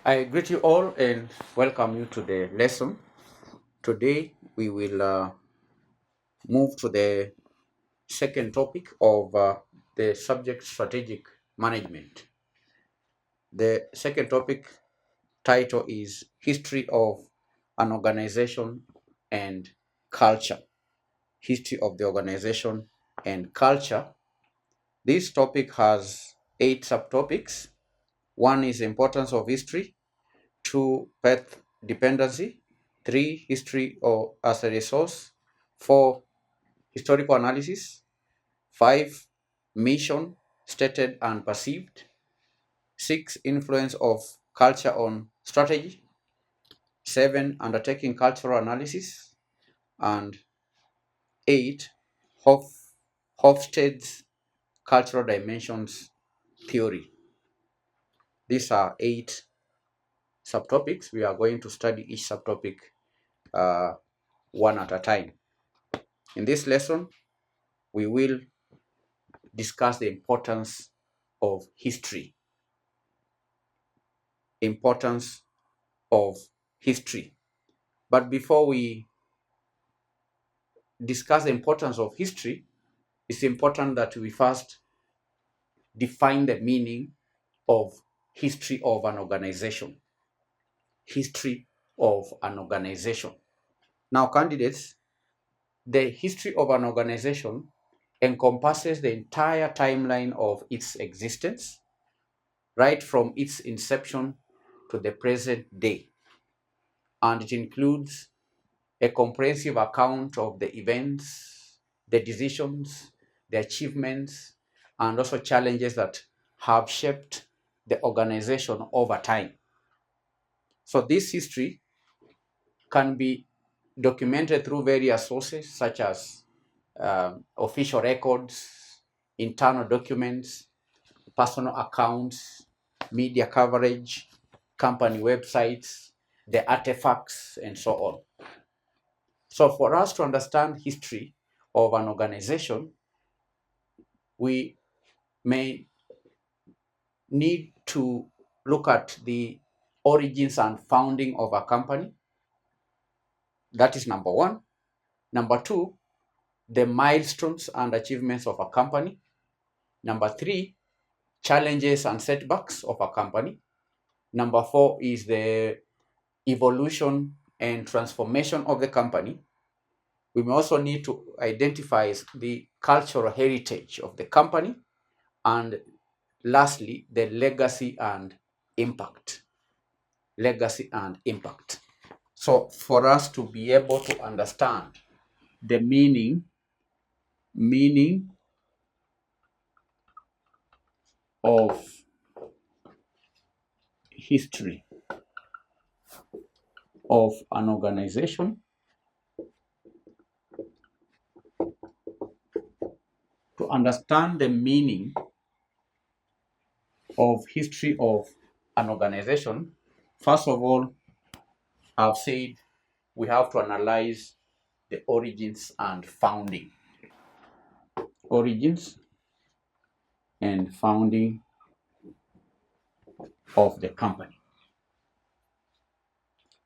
I greet you all and welcome you to the lesson. Today we will move to the second topic of the subject strategic management. The second topic title is History of an Organization and Culture. History of the organization and culture. This topic has 8 subtopics. One is importance of history, 2, path dependency, 3, history or as a resource, 4, historical analysis, 5, mission, stated and perceived, 6, influence of culture on strategy, 7, undertaking cultural analysis, and 8, Hofstede's cultural dimensions theory. These are 8 subtopics. We are going to study each subtopic one at a time. In this lesson, we will discuss the importance of history. Importance of history. But before we discuss the importance of history, it's important that we first define the meaning of history of an organization. History of an organization. Now, candidates, the history of an organization encompasses the entire timeline of its existence, right from its inception to the present day. And it includes a comprehensive account of the events, the decisions, the achievements, and also challenges that have shaped the organization over time. So this history can be documented through various sources such as official records, internal documents, personal accounts, media coverage, company websites, the artifacts, and so on. So for us to understand history of an organization, we may need to look at the origins and founding of a company. That is number one. Number two, the milestones and achievements of a company. Number three, challenges and setbacks of a company. Number four is the evolution and transformation of the company. We may also need to identify the cultural heritage of the company, and lastly, the legacy and impact. Legacy and impact. So for us to be able to understand the meaning of history of an organization, to understand the meaning of history of an organization, first of all, I've said we have to analyze the origins and founding. Origins and founding of the company.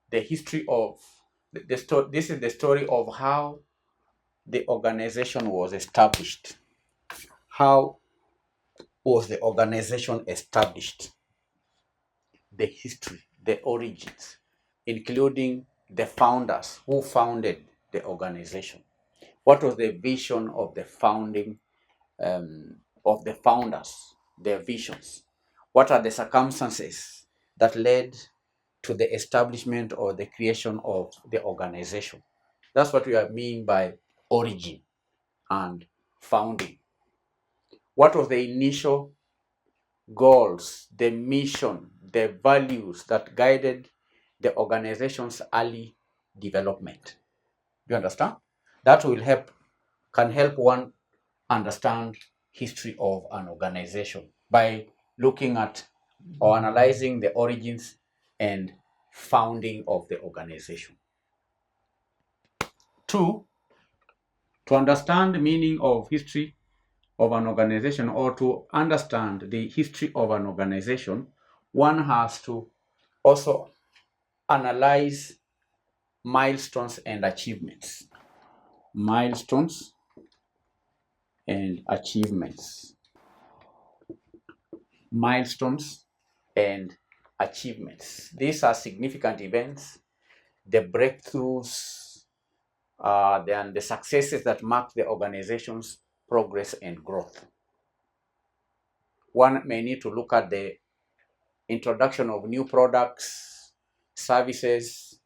The history of the story. This is the story of how the organization was established. How was the organization established? The history, the origins, including the founders who founded the organization. What was the vision of the founding of the founders, their visions? What are the circumstances that led to the establishment or the creation of the organization? That's what we mean by origin and founding. What was the initial goals, the mission, the values that guided the organization's early development? You understand? That can help one understand history of an organization by looking at or analyzing the origins and founding of the organization. Two, to understand the meaning of history of an organization, or to understand the history of an organization, one has to also analyze milestones and achievements. Milestones and achievements. Milestones and achievements. These are significant events, the breakthroughs, and the successes that mark the organization's progress and growth. One may need to look at the introduction of new products, services,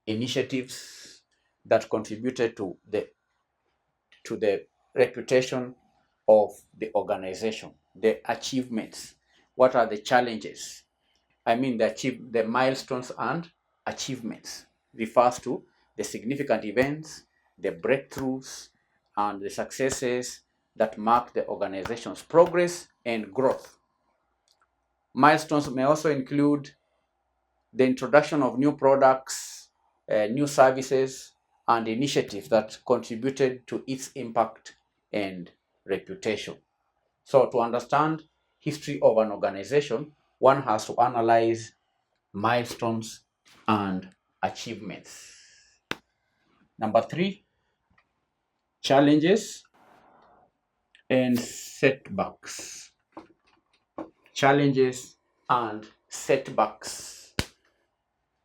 initiatives that contributed to the reputation of the organization, the achievements. What are the challenges? I mean, the milestones and achievements refers to the significant events, the breakthroughs, and the successes that mark the organization's progress and growth. Milestones may also include the introduction of new products, new services, and initiatives that contributed to its impact and reputation. So to understand history of an organization, one has to analyze milestones and achievements. Number 3, challenges and setbacks. Challenges and setbacks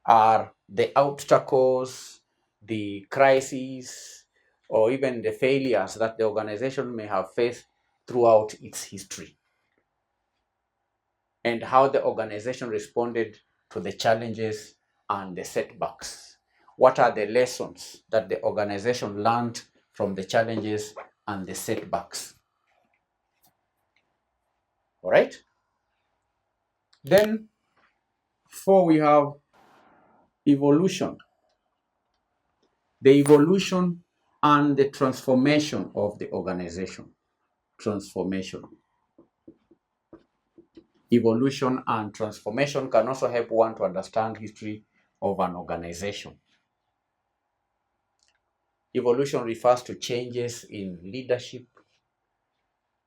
are the obstacles, the crises, or even the failures that the organization may have faced throughout its history, and how the organization responded to the challenges and the setbacks. What are the lessons that the organization learned from the challenges and the setbacks? All right. Then 4, we have evolution. The evolution and the transformation of the organization. Transformation. Evolution and transformation can also help one to understand history of an organization. Evolution refers to changes in leadership,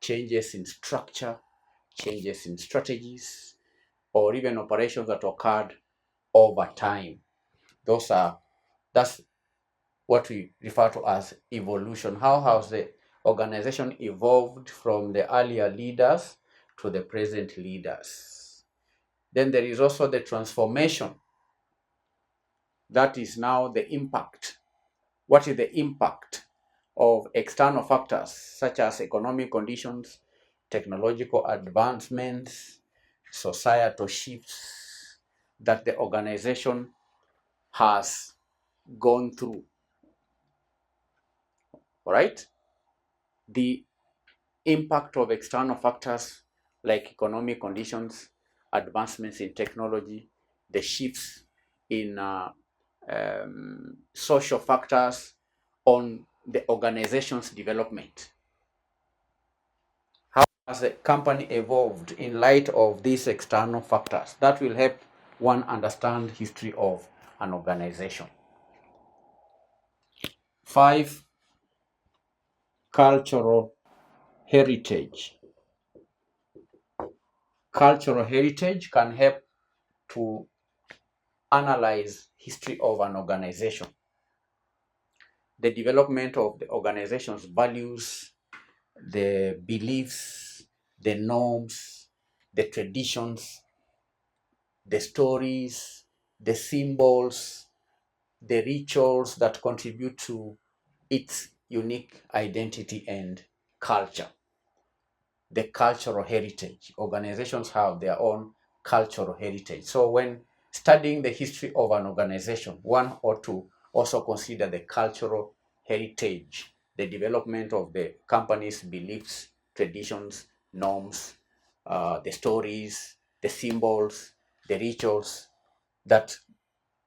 changes in structure, changes in strategies, or even operations that occurred over time. That's what we refer to as evolution. How has the organization evolved from the earlier leaders to the present leaders? Then there is also the transformation. That is now the impact. What is the impact of external factors such as economic conditions, technological advancements, societal shifts that the organization has gone through? All right? The impact of external factors like economic conditions, advancements in technology, the shifts in social factors on the organization's development. How has the company evolved in light of these external factors? That will help one understand history of an organization. 5, cultural heritage. Cultural heritage can help to analyze history of an organization. The development of the organization's values, the beliefs, the norms, the traditions, the stories, the symbols, the rituals that contribute to its unique identity and culture. The cultural heritage. Organizations have their own cultural heritage. So when studying the history of an organization, one ought to also consider the cultural heritage, the development of the company's beliefs, traditions, norms, the stories, the symbols, the rituals that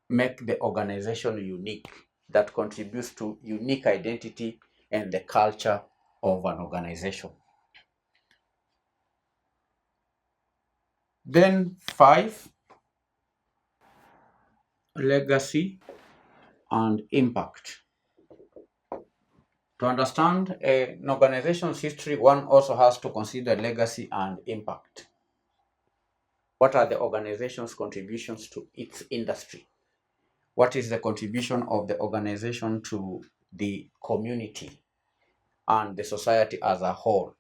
make the organization unique, that contributes to unique identity and the culture of an organization. Then 5, legacy and impact. To understand an organization's history, one also has to consider legacy and impact. What are the organization's contributions to its industry? What is the contribution of the organization to the community and the society as a whole?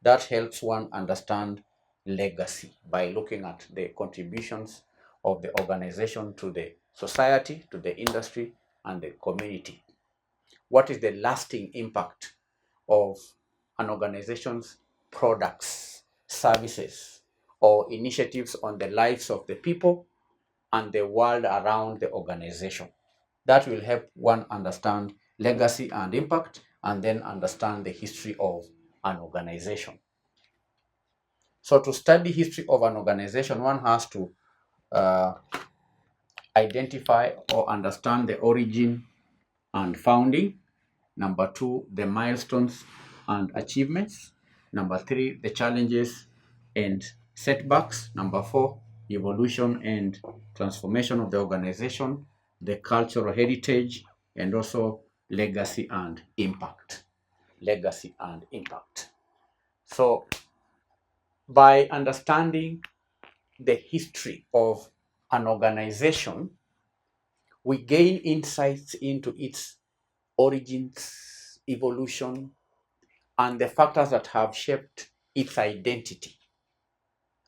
That helps one understand legacy by looking at the contributions of the organization to the society, to the industry, and the community. What is the lasting impact of an organization's products, services, or initiatives on the lives of the people and the world around the organization? That will help one understand legacy and impact, and then understand the history of an organization. So to study history of an organization, one has to uh, identify or understand the origin and founding. Number two, the milestones and achievements. Number three, the challenges and setbacks. Number four, evolution and transformation of the organization, the cultural heritage, and also legacy and impact. Legacy and impact. So by understanding the history of an organization, we gain insights into its origins, evolution, and the factors that have shaped its identity.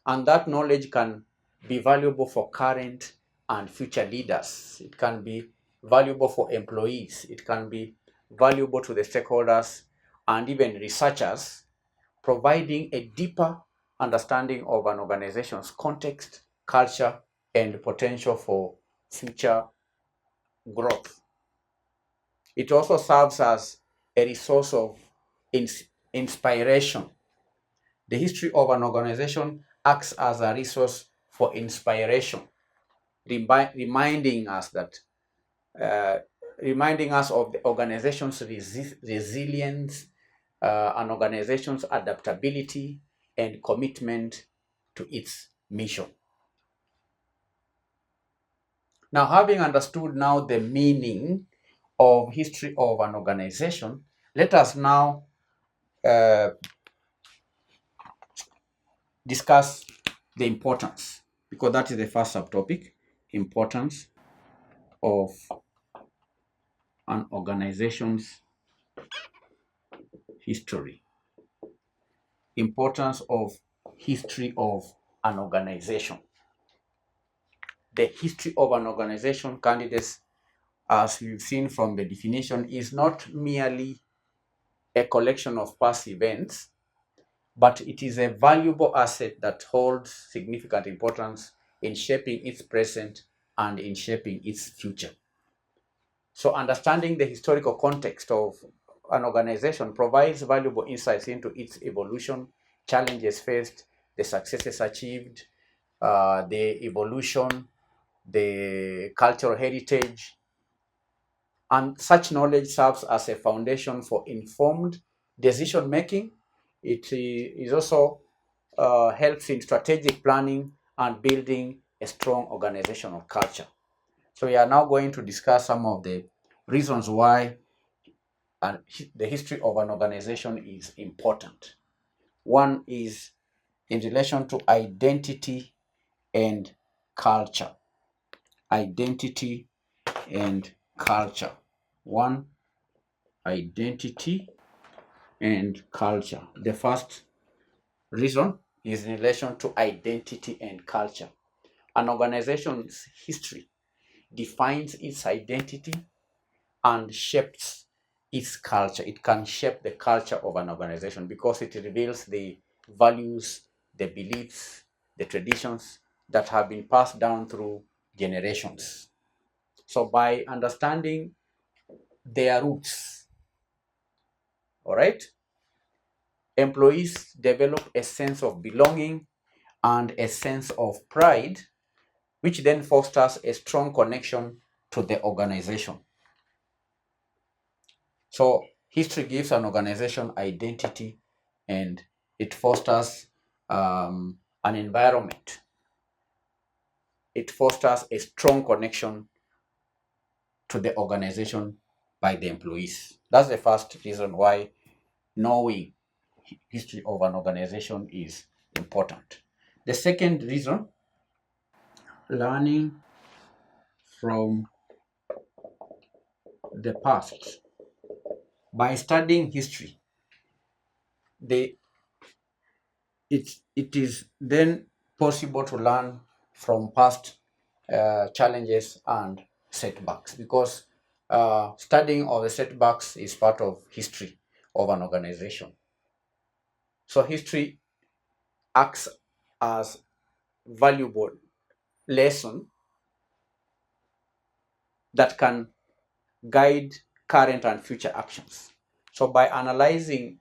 And that knowledge can be valuable for current and future leaders. It can be valuable for employees. It can be valuable to the stakeholders and even researchers, providing a deeper understanding of an organization's context, culture, and potential for future growth. It also serves as a resource of inspiration. The history of an organization acts as a resource for inspiration, reminding us that uh, reminding us of the organization's resilience, an organization's adaptability, and commitment to its mission. Now, having understood now the meaning of history of an organization, let us now discuss the importance, because that is the first subtopic, importance of an organization's history. Importance of history of an organization. The history of an organization, candidates, as we've seen from the definition, is not merely a collection of past events, but it is a valuable asset that holds significant importance in shaping its present and in shaping its future. So understanding the historical context of an organization provides valuable insights into its evolution, challenges faced, the successes achieved, the evolution, the cultural heritage, and such knowledge serves as a foundation for informed decision making. It is also helps in strategic planning and building a strong organizational culture. So we are now going to discuss some of the reasons why the history of an organization is important. One is in relation to identity and culture. Identity and culture. One, identity and culture. The first reason is in relation to identity and culture. An organization's history defines its identity and shapes its culture. It can shape the culture of an organization because it reveals the values, the beliefs, the traditions that have been passed down through generations. So by understanding their roots, all right, employees develop a sense of belonging and a sense of pride, which then fosters a strong connection to the organization. So history gives an organization identity, and it fosters an environment. It fosters a strong connection to the organization by the employees. That's the first reason why knowing history of an organization is important. The second reason, learning from the past. By studying history, they, it is then possible to learn from past challenges and setbacks, because studying of the setbacks is part of history of an organization. So history acts as valuable lesson that can guide current and future actions. So by analyzing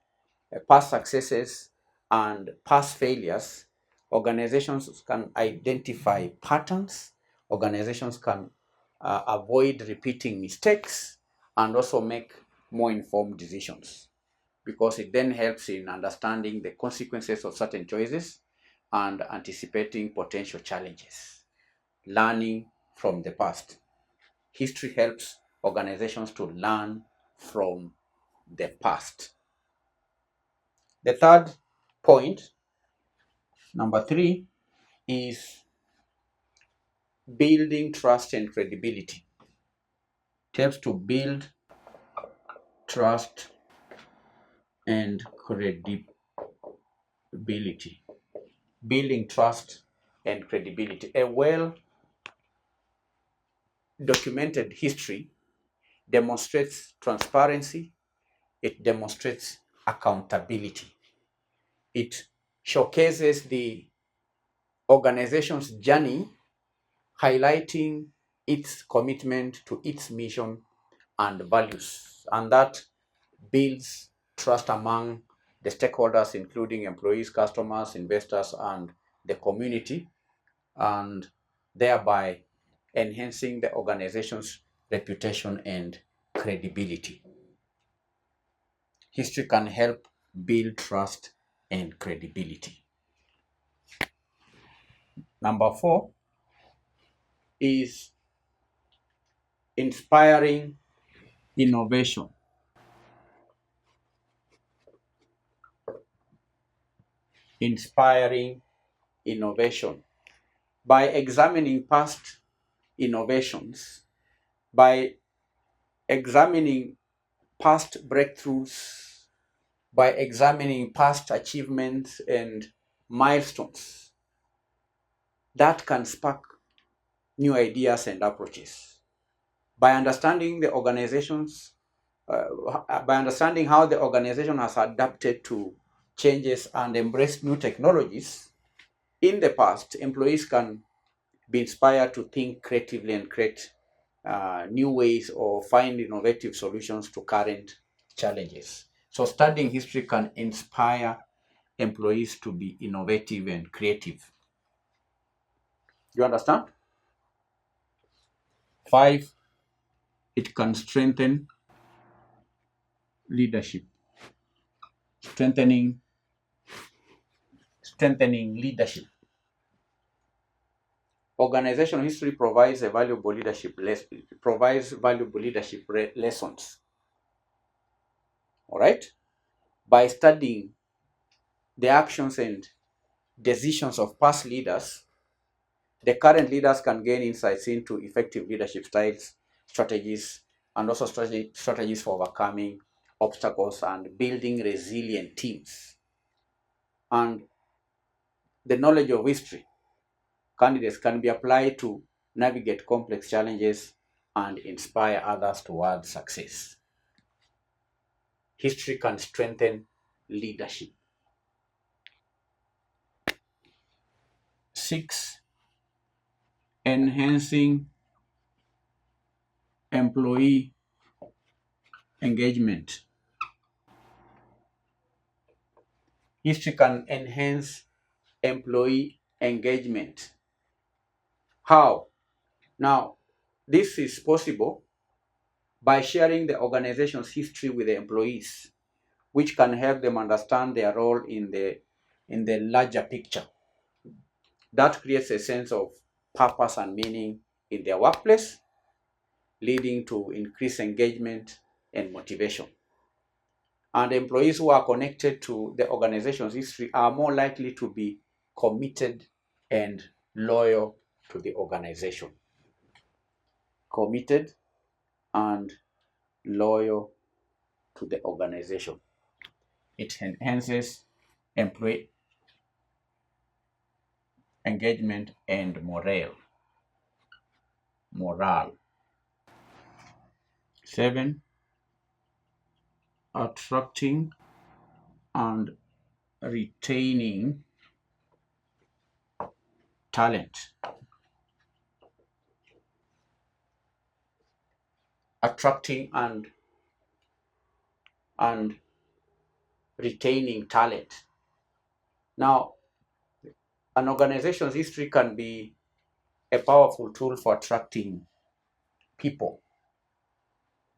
past successes and past failures, organizations can identify patterns, organizations can avoid repeating mistakes, and also make more informed decisions, because it then helps in understanding the consequences of certain choices and anticipating potential challenges. Learning from the past. History helps organizations to learn from the past. The third point, number 3, is building trust and credibility. It helps to build trust and credibility. Building trust and credibility. A well documented history demonstrates transparency, it demonstrates accountability, it showcases the organization's journey, highlighting its commitment to its mission and values. And that builds trust among the stakeholders, including employees, customers, investors, and the community, and thereby enhancing the organization's reputation and credibility. History can help build trust and credibility. Number 4 is inspiring innovation. Inspiring innovation. By examining past innovations, by examining past breakthroughs, by examining past achievements and milestones, that can spark new ideas and approaches. By understanding the organization's, by understanding how the organization has adapted to changes and embraced new technologies, in the past, employees can be inspired to think creatively and create new ways or find innovative solutions to current challenges. So studying history can inspire employees to be innovative and creative. You understand? 5, it can strengthen leadership. Strengthening leadership. Organizational history provides valuable leadership lessons. All right? By studying the actions and decisions of past leaders, the current leaders can gain insights into effective leadership styles, strategies, and also strategies for overcoming obstacles and building resilient teams. And the knowledge of history, candidates can be applied to navigate complex challenges and inspire others towards success. History can strengthen leadership. 6, enhancing employee engagement. History can enhance employee engagement. How? Now, this is possible by sharing the organization's history with the employees, which can help them understand their role in the larger picture. That creates a sense of purpose and meaning in their workplace, leading to increased engagement and motivation. And employees who are connected to the organization's history are more likely to be committed and loyal to the organization. Committed and loyal to the organization. It enhances employee engagement and morale. 7, attracting and retaining talent. Attracting and retaining talent. Now, an organization's history can be a powerful tool for attracting people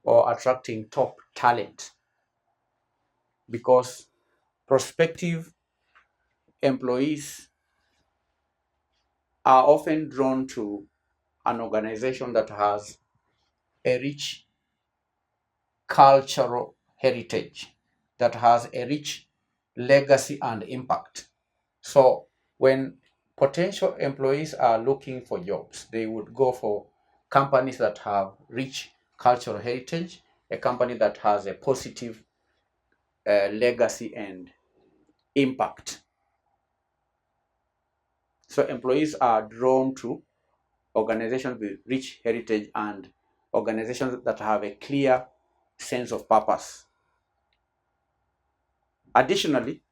or attracting top talent, because prospective employees are often drawn to an organization that has a rich cultural heritage, that has a rich legacy and impact. So when potential employees are looking for jobs, they would go for companies that have rich cultural heritage, a company that has a positive legacy and impact. So employees are drawn to organizations with rich heritage and organizations that have a clear sense of purpose. Additionally,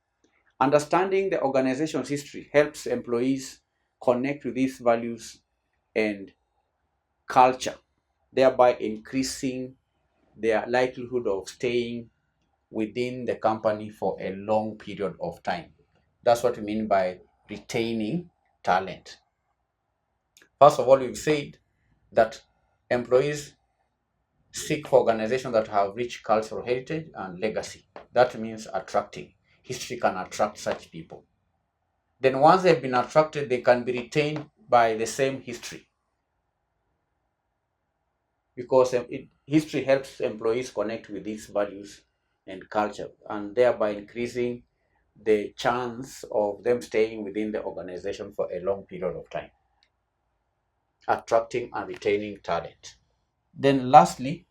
understanding the organization's history helps employees connect with these values and culture, thereby increasing their likelihood of staying within the company for a long period of time. That's what we mean by retaining talent. First of all, we've said that employees seek for organizations that have rich cultural heritage and legacy. That means attracting. History can attract such people. Then once they've been attracted, they can be retained by the same history, because history helps employees connect with these values and culture, and thereby increasing the chance of them staying within the organization for a long period of time. Attracting and retaining talent. Then lastly,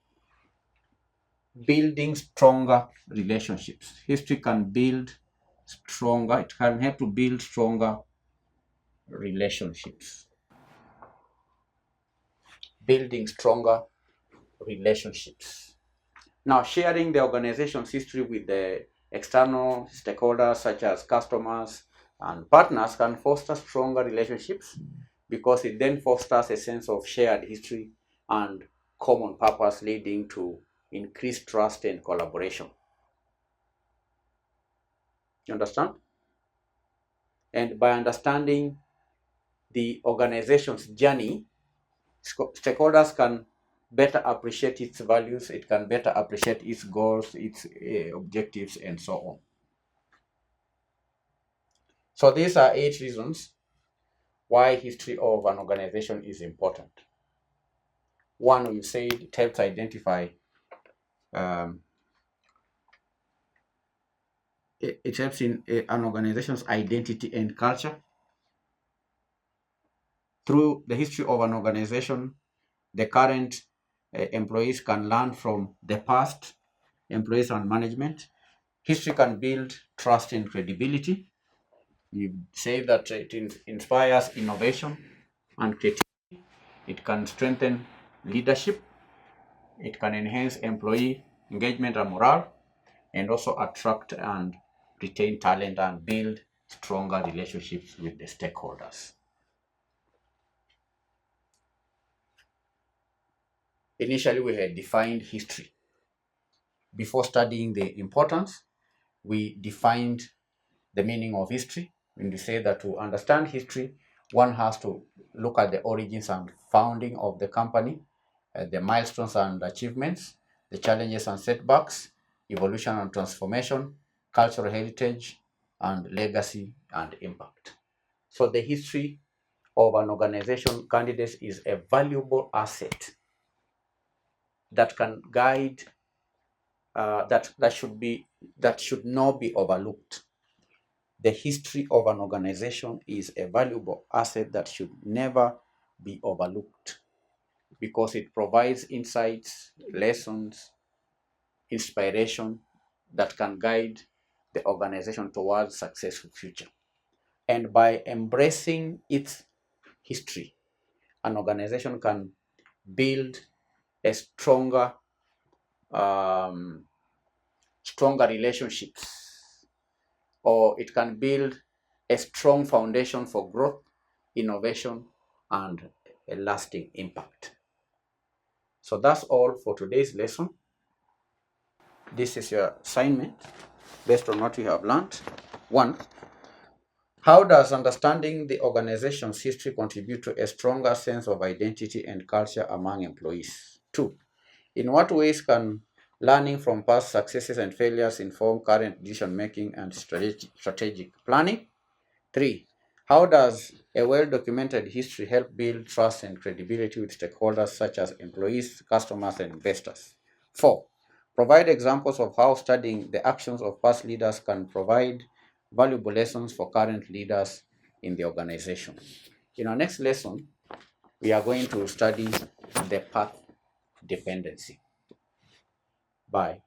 building stronger relationships. History can build stronger, it can help to build stronger relationships. Building stronger relationships. Now, sharing the organization's history with the external stakeholders such as customers and partners can foster stronger relationships, because it then fosters a sense of shared history and common purpose, leading to increased trust and collaboration. You understand? And by understanding the organization's journey, stakeholders can better appreciate its values, it can better appreciate its goals, its objectives, and so on. So these are 8 reasons why history of an organization is important. One, we said it helps identify, it helps in an organization's identity and culture. Through the history of an organization, the current employees can learn from the past employees and management. History can build trust and credibility. You say that it inspires innovation and creativity. It can strengthen leadership. It can enhance employee engagement and morale, and also attract and retain talent and build stronger relationships with the stakeholders. Initially, we had defined history. Before studying the importance, we defined the meaning of history. When we say that to understand history, one has to look at the origins and founding of the company, the milestones and achievements, the challenges and setbacks, evolution and transformation, cultural heritage, and legacy and impact. So the history of an organization, candidates, is a valuable asset that can guide that should not be overlooked. The history of an organization is a valuable asset that should never be overlooked because it provides insights, lessons, inspiration that can guide the organization towards successful future. And by embracing its history, an organization can build a um, stronger relationships, or it can build a strong foundation for growth, innovation, and a lasting impact. So that's all for today's lesson. This is your assignment based on what we have learned. 1. How does understanding the organization's history contribute to a stronger sense of identity and culture among employees? 2. In what ways can learning from past successes and failures inform current decision making and strategic planning? 3. How does a well-documented history help build trust and credibility with stakeholders such as employees, customers, and investors? 4. Provide examples of how studying the actions of past leaders can provide valuable lessons for current leaders in the organization. In our next lesson, we are going to study the path dependency. Bye.